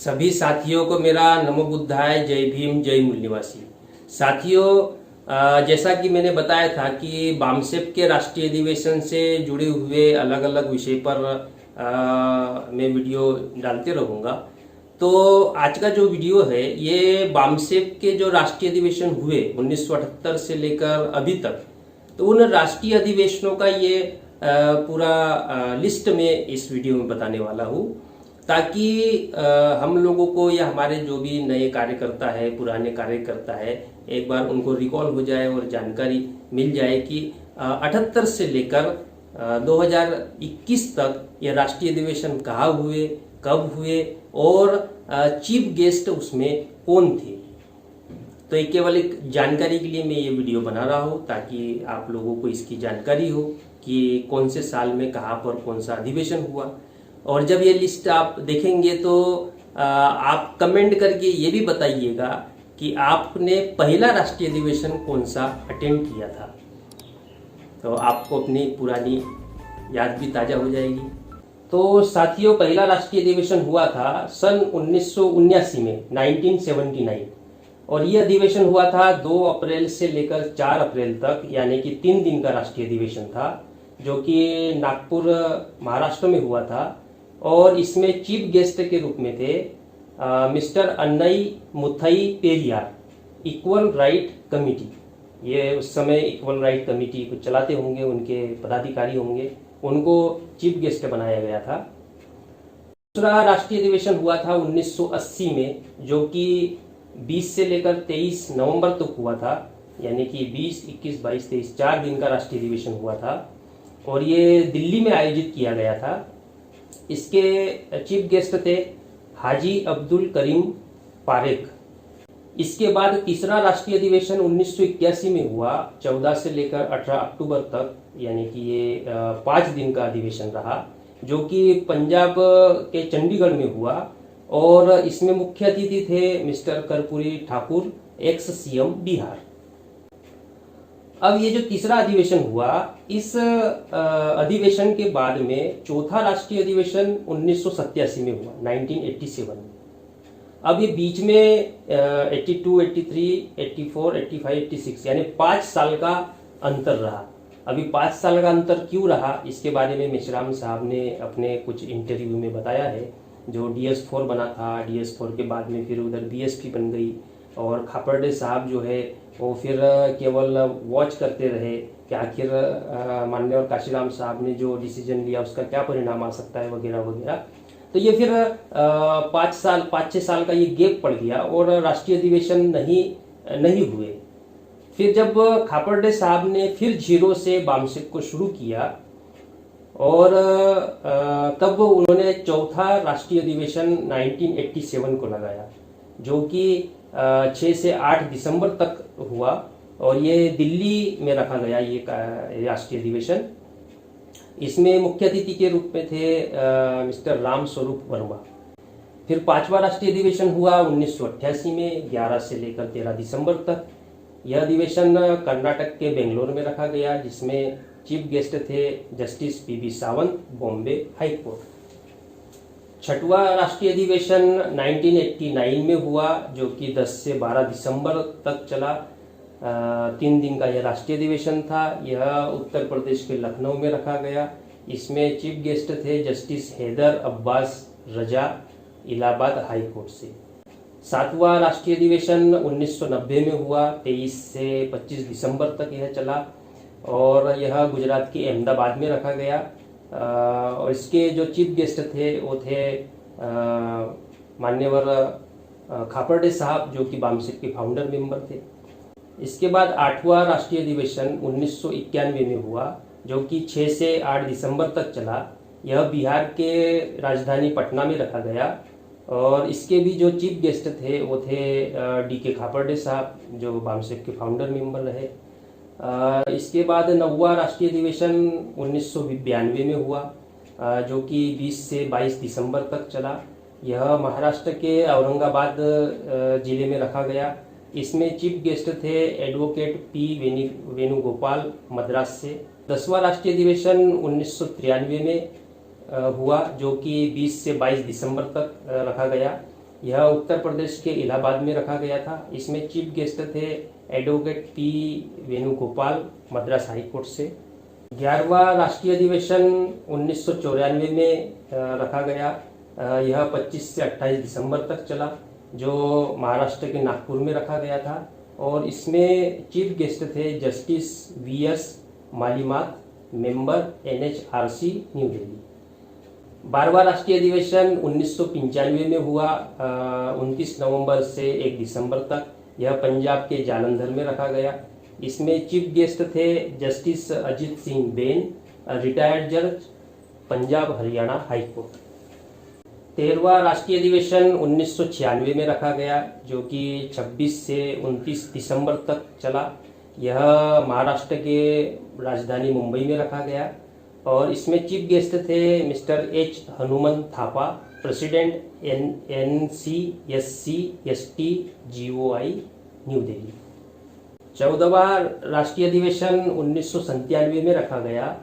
सभी साथियों को मेरा नमो बुद्धाय, जय भीम, जय मूल निवासी। साथियों, जैसा कि मैंने बताया था कि बामसेप के राष्ट्रीय अधिवेशन से जुड़े हुए अलग अलग विषय पर मैं वीडियो डालते रहूँगा। तो आज का जो वीडियो है ये बामसेप के जो राष्ट्रीय अधिवेशन हुए 1978 से लेकर अभी तक, तो उन राष्ट्रीय अधिवेशनों का ये पूरा लिस्ट में इस वीडियो में बताने वाला हूँ, ताकि हम लोगों को या हमारे जो भी नए कार्यकर्ता है, पुराने कार्यकर्ता है, एक बार उनको रिकॉल हो जाए और जानकारी मिल जाए कि 78 से लेकर 2021 तक ये राष्ट्रीय अधिवेशन कहाँ हुए, कब हुए और चीफ गेस्ट उसमें कौन थे। तो ये केवल एक जानकारी के लिए मैं ये वीडियो बना रहा हूँ, ताकि आप लोगों को इसकी जानकारी हो कि कौन से साल में कहाँ पर कौन सा अधिवेशन हुआ। और जब ये लिस्ट आप देखेंगे तो आप कमेंट करके ये भी बताइएगा कि आपने पहला राष्ट्रीय अधिवेशन कौन सा अटेंड किया था, तो आपको अपनी पुरानी याद भी ताज़ा हो जाएगी। तो साथियों, पहला राष्ट्रीय अधिवेशन हुआ था सन 1979 में, 1979, और ये अधिवेशन हुआ था 2 अप्रैल से लेकर 4 अप्रैल तक, यानी कि 3 दिन का राष्ट्रीय अधिवेशन था, जो कि नागपुर महाराष्ट्र में हुआ था। और इसमें चीफ गेस्ट के रूप में थे mister Annai Muthai Periyar, equal right committee. ये उस समय इक्वल राइट कमिटी को चलाते होंगे, उनके पदाधिकारी होंगे, उनको चीफ गेस्ट बनाया गया था। दूसरा राष्ट्रीय अधिवेशन हुआ था 1980 में, जो कि 20 से लेकर 23 नवंबर तक हुआ था, यानी कि 20, 21, 22, 23 4 दिन का राष्ट्रीय अधिवेशन हुआ था, और ये दिल्ली में आयोजित किया गया था। इसके चीफ गेस्ट थे हाजी अब्दुल करीम पारेख। इसके बाद तीसरा राष्ट्रीय अधिवेशन 1981 में हुआ, 14 से लेकर 18 अक्टूबर तक, यानी कि ये 5 दिन का अधिवेशन रहा, जो कि पंजाब के चंडीगढ़ में हुआ। और इसमें मुख्य अतिथि थे mister Karpoori Thakur, ex CM Bihar. अब ये जो तीसरा अधिवेशन हुआ, इस अधिवेशन के बाद में चौथा राष्ट्रीय अधिवेशन 1987 में हुआ, 1987 में। अब ये बीच में 82, 83, 84, 85, 86 यानी 5 साल का अंतर रहा। अभी 5 साल का अंतर क्यों रहा, इसके बारे में मेश्राम साहब ने अपने कुछ इंटरव्यू में बताया है। जो DS4 बना था, DS4 के बाद में फिर उधर BSP बन गई, और खापर्डे साहब जो है वो फिर केवल वॉच करते रहे कि आखिर माननीय काशीराम साहब ने जो डिसीजन लिया उसका क्या परिणाम आ सकता है, वगैरह वगैरह। तो ये फिर 5-6 साल का ये गैप पड़ गया और राष्ट्रीय अधिवेशन नहीं हुए। फिर जब खापर्डे साहब ने फिर 0 से बामसेप को शुरू किया, और तब उन्होंने चौथा राष्ट्रीय अधिवेशन 1987 को लगाया, जो कि 6 से 8 दिसंबर तक हुआ, और ये दिल्ली में रखा गया ये राष्ट्रीय अधिवेशन। इसमें मुख्य अतिथि के रूप में थे मिस्टर राम स्वरूप वर्मा। फिर 5वां राष्ट्रीय अधिवेशन हुआ 1988 में, 11 से लेकर 13 दिसंबर तक। यह अधिवेशन कर्नाटक के बेंगलोर में रखा गया, जिसमें चीफ गेस्ट थे justice PB Sawant, Bombay high court. 6वां राष्ट्रीय अधिवेशन 1989 में हुआ, जो कि 10 से 12 दिसंबर तक चला। 3 दिन का यह राष्ट्रीय अधिवेशन था। यह उत्तर प्रदेश के लखनऊ में रखा गया। इसमें चीफ गेस्ट थे जस्टिस हैदर अब्बास रजा, इलाहाबाद हाई कोर्ट से। 7वां राष्ट्रीय अधिवेशन 1990 में हुआ, 23 से 25 दिसंबर तक यह चला, और यह गुजरात के अहमदाबाद में रखा गया। और इसके जो चीफ गेस्ट थे वो थे मान्यवर खापर्डे साहब, जो कि बामसेप के फाउंडर मेंबर थे। इसके बाद 8वां राष्ट्रीय अधिवेशन 1991 में हुआ, जो कि 6 से 8 दिसंबर तक चला। यह बिहार के राजधानी पटना में रखा गया, और इसके भी जो चीफ गेस्ट थे वो थे DK खापर्डे साहब, जो बामसेप के फाउंडर मेंबर रहे। इसके बाद 9वां राष्ट्रीय अधिवेशन 1992 में हुआ, जो कि 20 से 22 दिसंबर तक चला। यह महाराष्ट्र के औरंगाबाद जिले में रखा गया। इसमें चीफ गेस्ट थे एडवोकेट P वेणुगोपाल, मद्रास से। 10वां राष्ट्रीय अधिवेशन 1993 में हुआ, जो कि 20 से 22 दिसंबर तक रखा गया। यह उत्तर प्रदेश के इलाहाबाद में रखा गया था। इसमें चीफ गेस्ट थे advocate P Venugopal, Madras high court से। 11वां राष्ट्रीय अधिवेशन 1994 में रखा गया। यह 25 से 28 दिसंबर तक चला, जो महाराष्ट्र के नागपुर में रखा गया था। और इसमें चीफ गेस्ट थे justice VS Malimath, member NHRC, New Delhi. 12वां राष्ट्रीय अधिवेशन 1995 में हुआ, 29 नवंबर से 1 दिसंबर तक। यह पंजाब के जालंधर में रखा गया। इसमें चीफ गेस्ट थे justice Ajit Singh Ben, retired जज, पंजाब हरियाणा हाई कोर्ट। 13वां राष्ट्रीय अधिवेशन 1996 में रखा गया, जो कि 26 से 29 दिसंबर तक चला। यह महाराष्ट्र के राजधानी मुंबई में रखा गया। और इसमें चीफ गेस्ट थे mister H Hanuman Thapa, president NCSC/ST GOI, New Delhi. 14वां राष्ट्रीय अधिवेशन 1997 में रखा गया,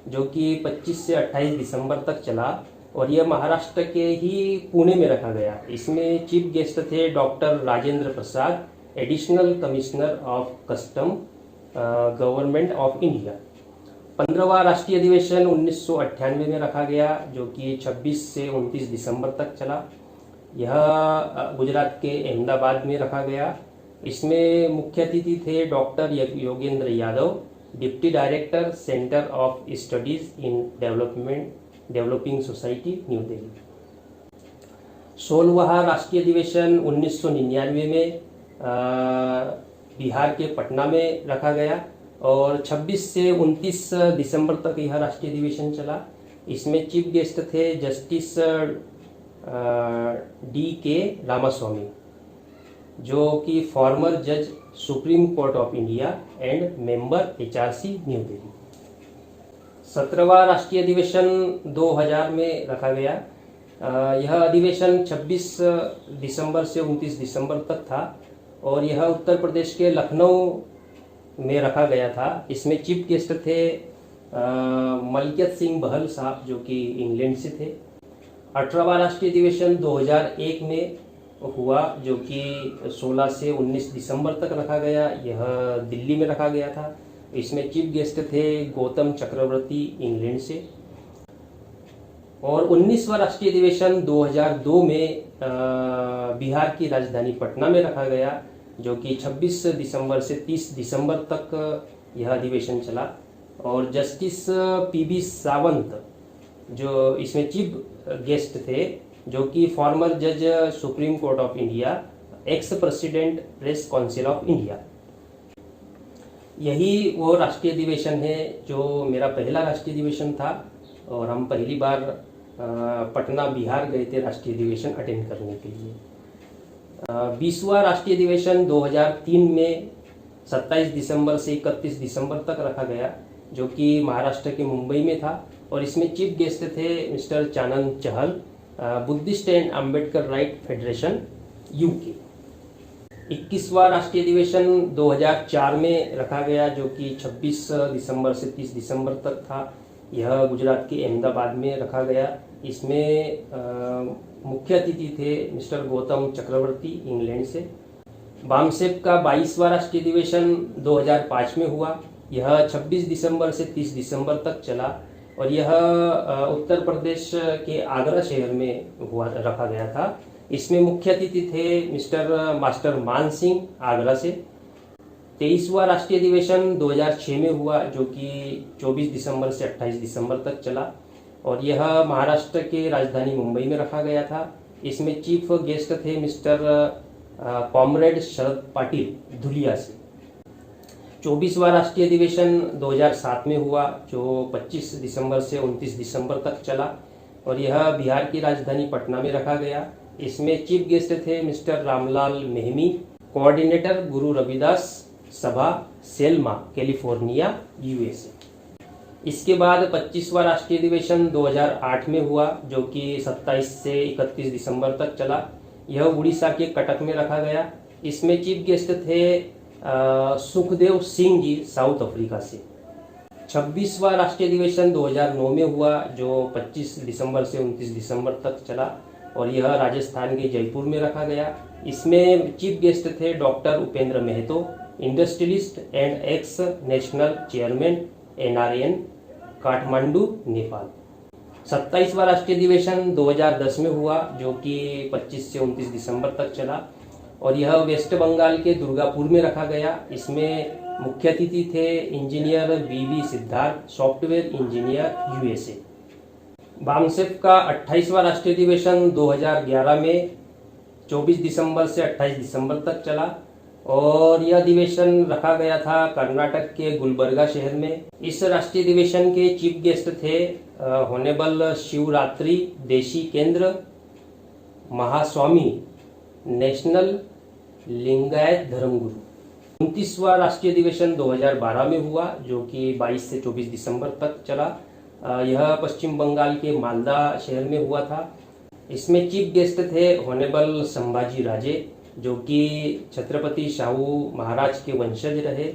जो कि 25 से 28 दिसंबर तक चला। और यह महाराष्ट्र के ही पुणे में रखा गया। इसमें चीफ गेस्ट थे doctor Rajendra Prasad, additional commissioner of custom, government of India. 15वां राष्ट्रीय अधिवेशन 1998 में रखा गया, जो कि 26 से 29 दिसंबर तक चला। यह गुजरात के अहमदाबाद में रखा गया। इसमें मुख्य अतिथि थे doctor Yogendra Yadav, deputy director, centre of studies in developing society, New Delhi. 16वां राष्ट्रीय अधिवेशन 1999 में बिहार के पटना में रखा गया। और 26 से 29 दिसंबर तक यह राष्ट्रीय अधिवेशन चला। इसमें चीफ गेस्ट थे जस्टिस DK रामास्वामी, जो कि फॉर्मर जज supreme court of India and member HRC, New Delhi. 17वां राष्ट्रीय अधिवेशन 2000 में रखा गया। यह अधिवेशन 26 दिसंबर से 29 दिसंबर तक था। और यह उत्तर प्रदेश के लखनऊ में रखा गया था। इसमें चीफ गेस्ट थे मलकियत सिंह बहल साहब, जो कि इंग्लैंड से थे। 18वां राष्ट्रीय अधिवेशन 2001 में हुआ, जो कि 16 से 19 दिसंबर तक रखा गया। यह दिल्ली में रखा गया था। इसमें चीफ गेस्ट थे गौतम चक्रवर्ती, इंग्लैंड से। और 19वां राष्ट्रीय अधिवेशन 2002 में बिहार की राजधानी पटना में रखा गया, जो कि 26 दिसंबर से 30 दिसंबर तक यह अधिवेशन चला। और जस्टिस PB सावंत, जो इसमें चीफ गेस्ट थे, जो कि फॉर्मर जज supreme court of India, ex president press council of India. यही वो राष्ट्रीय अधिवेशन है जो मेरा पहला राष्ट्रीय अधिवेशन था। और हम पहली बार पटना बिहार गए थे राष्ट्रीय अधिवेशन अटेंड करने के लिए। 20वां राष्ट्रीय अधिवेशन 2003 में 27 दिसंबर से 31 दिसंबर तक रखा गया, जो कि महाराष्ट्र के मुंबई में था। और इसमें चीफ गेस्ट थे mister Chanan Chahal, Buddhist and Ambedkar right federation, UK। 21वां राष्ट्रीय अधिवेशन 2004 में रखा गया, जो कि 26 दिसंबर से 30 दिसंबर तक था। यह गुजरात के अहमदाबाद में रखा गया। इसमें मुख्य अतिथि थे मिस्टर गौतम चक्रवर्ती, इंग्लैंड से। बामसेप का 22वां राष्ट्रीय अधिवेशन 2005 में हुआ। यह 26 दिसंबर से 30 दिसंबर तक चला। और यह उत्तर प्रदेश के आगरा शहर में हुआ रखा गया था। इसमें मुख्य अतिथि थे मिस्टर मास्टर मान सिंह, आगरा से। 23वां राष्ट्रीय अधिवेशन 2006 में हुआ, जो कि 24 दिसंबर से 28 दिसंबर तक चला। और यह महाराष्ट्र के राजधानी मुंबई में रखा गया था। इसमें चीफ गेस्ट थे मिस्टर कॉमरेड शरद पाटिल, धुलिया से। 24वां राष्ट्रीय अधिवेशन 2007 में हुआ, जो 25 दिसंबर से 29 दिसंबर तक चला। और यह बिहार की राजधानी पटना में रखा गया। इसमें चीफ गेस्ट थे मिस्टर रामलाल मेहमी, कोऑर्डिनेटर गुरु रविदास सभा, सेल्मा, कैलिफोर्निया, USA। इसके बाद 25वां राष्ट्रीय अधिवेशन 2008 में हुआ, जो कि 27 से 31 दिसंबर तक चला। यह उड़ीसा के कटक में रखा गया। इसमें चीफ गेस्ट थे सुखदेव सिंह जी, साउथ अफ्रीका से। 26वां राष्ट्रीय अधिवेशन 2009 में हुआ, जो 25 दिसंबर से 29 दिसंबर तक चला। और यह राजस्थान के जयपुर में रखा गया। इसमें चीफ गेस्ट थे doctor Upendra Mahato, industrialist and ex national chairman NRN, Kathmandu, Nepal. 27वां राष्ट्रीय अधिवेशन 2010 में हुआ, जो कि 25 से 29 दिसंबर तक चला और यह वेस्ट बंगाल के दुर्गापुर में रखा गया। इसमें मुख्य अतिथि थे engineer BV Siddharth, software engineer, USA। BAMCEF का 28वां राष्ट्रीय अधिवेशन 2011 में 24 दिसंबर से 28 दिसंबर तक चला और यह अधिवेशन रखा गया था कर्नाटक के गुलबर्गा शहर में। इस राष्ट्रीय अधिवेशन के चीफ गेस्ट थे होनेबल शिवरात्रि देशी केंद्र महास्वामी, नेशनल लिंगायत धर्मगुरु। 29वां राष्ट्रीय अधिवेशन 2012 में हुआ, जो कि 22 से 24 दिसंबर तक चला। यह पश्चिम बंगाल के मालदा शहर में हुआ था। इसमें चीफ गेस्ट थे होनेबल संभाजी राजे, जो कि छत्रपति शाहू महाराज के वंशज रहे।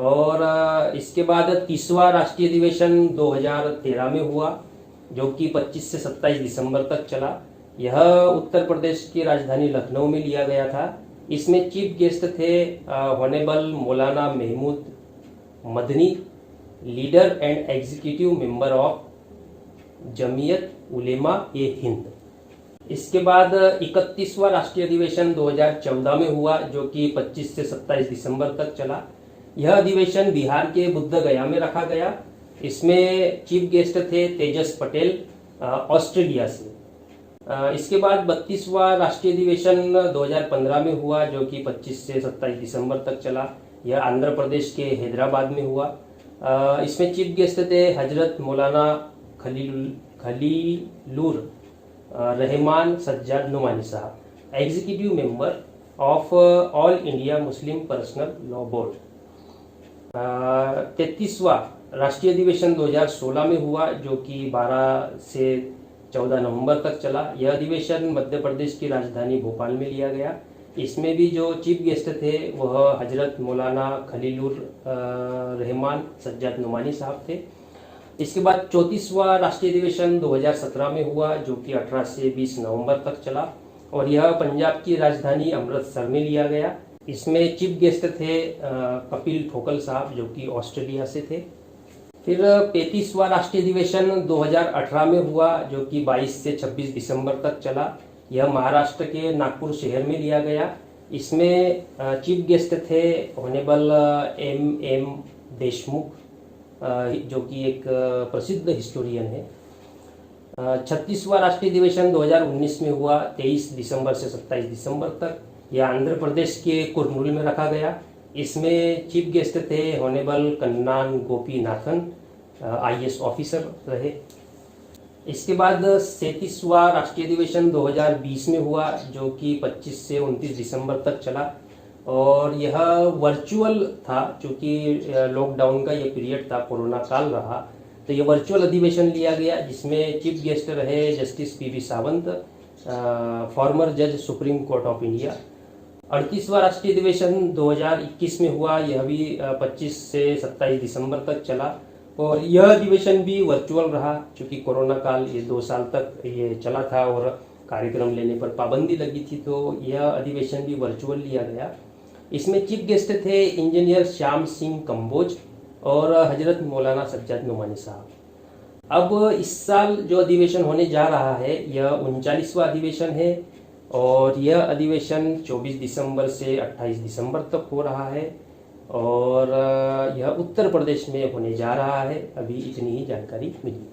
और इसके बाद 30वां राष्ट्रीय अधिवेशन 2013 में हुआ, जो कि 25 से 27 दिसंबर तक चला। यह उत्तर प्रदेश की राजधानी लखनऊ में लिया गया था। इसमें चीफ गेस्ट थे honourable Maulana Mahmood Madani, leader and executive member of Jamiat Ulema e Hind. इसके बाद 31वां राष्ट्रीय अधिवेशन 2014 में हुआ, जो कि 25 से 27 दिसंबर तक चला। यह अधिवेशन बिहार के बुद्ध गया में रखा गया। इसमें चीफ गेस्ट थे तेजस पटेल, ऑस्ट्रेलिया से। इसके बाद 32वां राष्ट्रीय अधिवेशन 2015 में हुआ, जो कि 25 से 27 दिसंबर तक चला। यह आंध्र प्रदेश के हैदराबाद में हुआ। इसमें चीफ गेस्ट थे हजरत मौलाना Khalilur Rahman Sajjad Nomani sahab, executive member of All India Muslim Personal Law Board. 33वां राष्ट्रीय अधिवेशन 2016 में हुआ, जो कि 12 से 14 नवंबर तक चला। यह अधिवेशन मध्य प्रदेश की राजधानी भोपाल में लिया गया। इसमें भी जो चीफ गेस्ट थे वह हजरत मौलाना खलीलुर रहमान सज्जाद नुमानी साहब थे। इसके बाद 34वां राष्ट्रीय अधिवेशन 2017 में हुआ, जो कि 18 से 20 नवंबर तक चला और यह पंजाब की राजधानी अमृतसर में लिया गया। इसमें चीफ गेस्ट थे कपिल ठोकल साहब, जो कि ऑस्ट्रेलिया से थे। फिर 35वां राष्ट्रीय अधिवेशन 2018 में हुआ, जो कि 22 से 26 दिसंबर तक चला। यह महाराष्ट्र के नागपुर शहर में लिया गया। इसमें चीफ गेस्ट थे ऑनेबल M देशमुख, जो कि एक प्रसिद्ध हिस्टोरियन है। 36वां राष्ट्रीय अधिवेशन 2019 में हुआ, 23 दिसंबर से 27 दिसंबर तक। यह आंध्र प्रदेश के कुर्नूल में रखा गया। इसमें चीफ गेस्ट थे honourable Kannan Gopinathan, IAS officer रहे। इसके बाद 37वां राष्ट्रीय अधिवेशन 2020 में हुआ, जो कि 25 से 29 दिसंबर तक चला और यह वर्चुअल था, क्योंकि लॉकडाउन का ये पीरियड था, कोरोना काल रहा, तो ये वर्चुअल अधिवेशन लिया गया, जिसमें चीफ गेस्ट रहे जस्टिस PV सावंत, फॉर्मर जज सुप्रीम कोर्ट ऑफ इंडिया। 38वां राष्ट्रीय अधिवेशन 2021 में हुआ, यह भी 25 से 27 दिसंबर तक चला और यह अधिवेशन भी वर्चुअल रहा, क्योंकि कोरोना काल ये 2 साल तक ये चला था और कार्यक्रम लेने पर पाबंदी लगी थी, तो यह अधिवेशन भी वर्चुअल लिया गया। इसमें चीफ गेस्ट थे इंजीनियर श्याम सिंह कंबोज और हजरत मौलाना सज्जाद नुमानी साहब। अब इस साल जो अधिवेशन होने जा रहा है यह 39वां अधिवेशन है और यह अधिवेशन 24 दिसंबर से 28 दिसंबर तक हो रहा है और यह उत्तर प्रदेश में होने जा रहा है। अभी इतनी ही जानकारी मिली।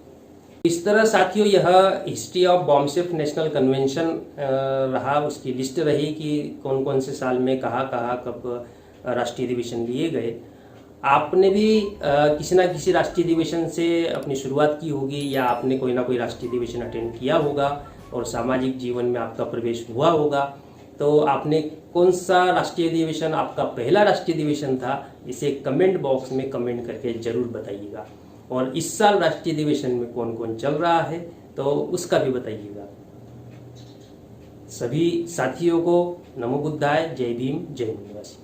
इस तरह साथियों यह हिस्ट्री ऑफ बॉम्बसेफ नेशनल कन्वेंशन रहा, उसकी लिस्ट रही कि कौन कौन से साल में कहाँ कब राष्ट्रीय अधिवेशन लिए गए। आपने भी किसी ना किसी राष्ट्रीय अधिवेशन से अपनी शुरुआत की होगी या आपने कोई ना कोई राष्ट्रीय अधिवेशन अटेंड किया होगा और सामाजिक जीवन में आपका प्रवेश हुआ होगा। तो आपने कौन सा राष्ट्रीय अधिवेशन आपका पहला राष्ट्रीय अधिवेशन था, इसे कमेंट बॉक्स में कमेंट करके जरूर बताइएगा। और इस साल राष्ट्रीय अधिवेशन में कौन कौन चल रहा है तो उसका भी बताइएगा। सभी साथियों को नमो बुद्धाय, जय भीम, जय निवासी।